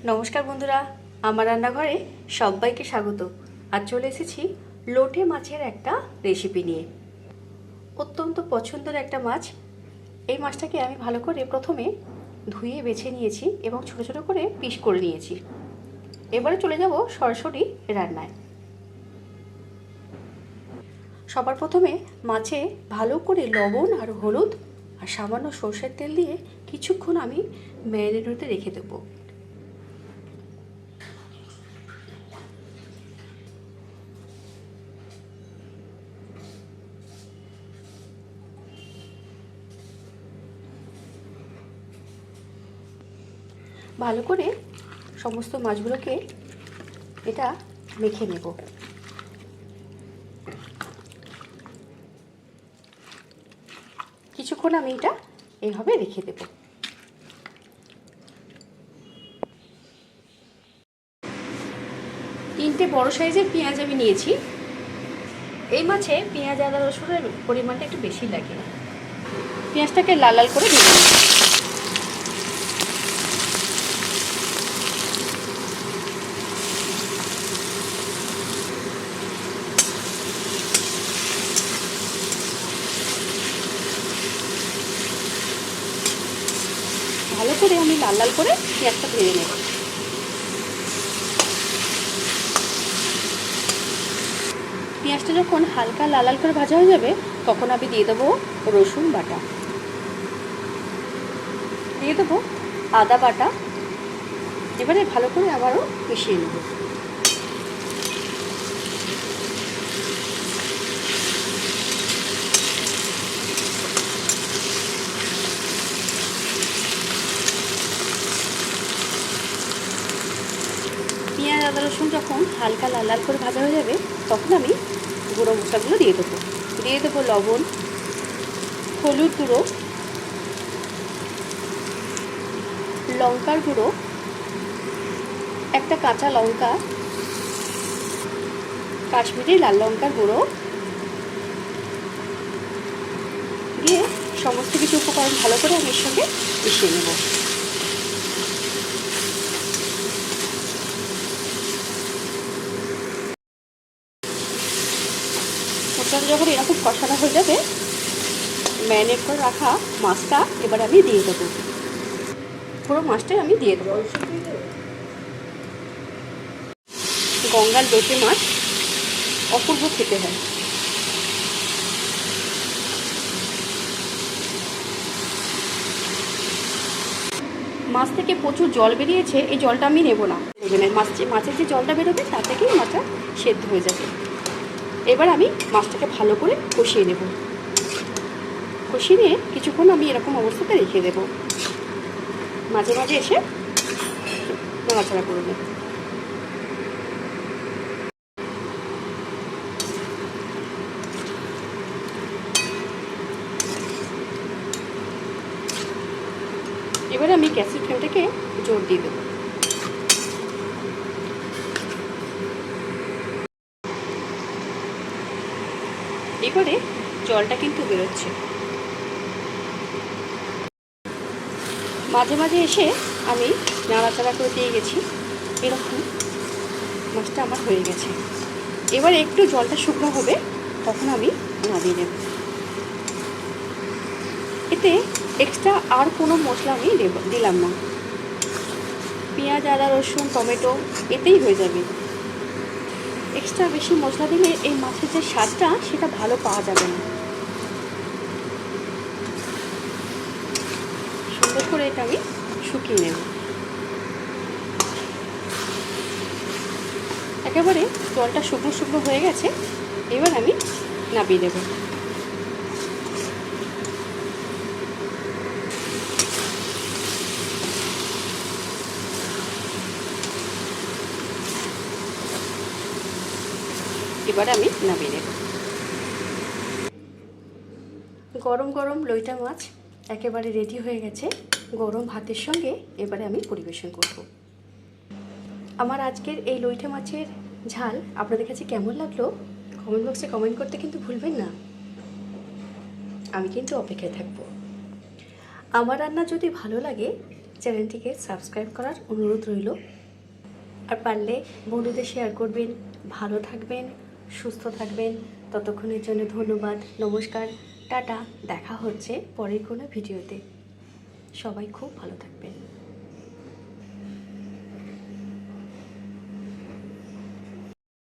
নমস্কার বন্ধুরা, আমার রান্নাঘরে সবাইকে স্বাগত। আজ চলে এসেছি লোটে মাছের একটা রেসিপি নিয়ে। অত্যন্ত পছন্দের একটা মাছ। এই মাছটাকে আমি ভালো করে প্রথমে ধুয়ে বেছে নিয়েছি এবং ছোট ছোট করে পিস করে নিয়েছি। এবারে চলে যাব সরাসরি রান্নায়। সবার প্রথমে মাছে ভালো করে লবণ আর হলুদ আর সামান্য সর্ষের তেল দিয়ে কিছুক্ষণ আমি ম্যারিনেট হতে রেখে দেবো। ভালো করে সমস্ত মাছগুলোকে এটা মেখে নেব। কিছুক্ষণ আমি এটা এইভাবে রেখে দেব। তিনটে বড় সাইজের পেঁয়াজ আমি নিয়েছি। এই মাছে পেঁয়াজ আদা রসুনের পরিমাণটা একটু বেশি লাগে। পেঁয়াজটাকে লাল লাল করে ভেজে নেব। ভালো করে আমি লাল লাল করে পেঁয়াজটা ভেজে নেব। পেঁয়াজটা যখন হালকা লাল লাল করে ভাজা হয়ে যাবে তখন আমি দিয়ে দেবো রসুন বাটা, দিয়ে দেবো আদা বাটা। এবারে ভালো করে আবারও মিশিয়ে নেব। পেঁয়াজ আদা রসুন যখন হালকা লাল লাল করে ভাজা হয়ে যাবে তখন আমি গুঁড়ো মশলাগুলো দিয়ে দেবো। দিয়ে দেবো লবণ, হলুদ গুঁড়ো, লঙ্কার গুঁড়ো, একটা কাঁচা লঙ্কা, কাশ্মীরি লাল লঙ্কার গুঁড়ো দিয়ে সমস্ত কিছু উপকরণ ভালো করে আমি এর সঙ্গে মিশিয়ে নেব। মশলাটা যখন এরকম কষানো হয়ে যাবে ম্যারিনেট করে রাখা মাছটা এবার আমি দিয়ে দেবো। পুরো মাছটাই আমি দিয়ে দেবো। গঙ্গার লোটে মাছ অপূর্ব খেতে হয়। মাছ থেকে প্রচুর জল বেরিয়েছে, এই জলটা আমি নেব না। মাছের যে জলটা বেরোবে তা থেকেই মাছটা সেদ্ধ হয়ে যাবে। এবার আমি মাছটাকে ভালো করে কষিয়ে নেব। কষিয়ে নিয়ে কিছুক্ষণ আমি এরকম অবস্থাতে রেখে দেব। মাঝে মাঝে এসে নাড়াচাড়া করে নেব। এবার আমি গ্যাসের ফ্লেমটাকে জোর দিয়ে দেবো। এবারে জলটা কিন্তু বেরোচ্ছে। মাঝে মাঝে এসে আমি নাড়াচাড়া করে দিয়ে গেছি। এরকম মাছটা আমার হয়ে গেছে। এবার একটু জলটা শুকনো হবে তখন আমি নামিয়ে নেব। এতে এক্সট্রা আর কোনো মশলা আমি দিলাম না। পেঁয়াজ আদা রসুন টমেটো এতেই হয়ে যাবে। এক্সট্রা বেশি মশলা দিলে এই মাছের যে স্বাদটা সেটা ভালো পাওয়া যাবে না। সুন্দর করে এটা আমি শুকিয়ে নেব। একেবারে জলটা শুকনো শুকনো হয়ে গেছে। এবার আমি নামিয়ে দেব। এবার আমি নামিয়ে নেব। গরম গরম লইটা মাছ একেবারে রেডি হয়ে গেছে। গরম ভাতের সঙ্গে এবারে আমি পরিবেশন করব। আমার আজকের এই লইটা মাছের ঝাল আপনাদের কাছে কেমন লাগলো কমেন্ট বক্সে কমেন্ট করতে কিন্তু ভুলবেন না। আমি কিন্তু অপেক্ষায় থাকবো। আমার রান্না যদি ভালো লাগে চ্যানেলটিকে সাবস্ক্রাইব করার অনুরোধ রইল। আর পারলে বন্ধুদের শেয়ার করবেন। ভালো থাকবেন, সুস্থ থাকবেন। ততক্ষণের জন্য ধন্যবাদ, নমস্কার, টাটা। দেখা হচ্ছে পরের কোনো ভিডিওতে। সবাই খুব ভালো থাকবেন।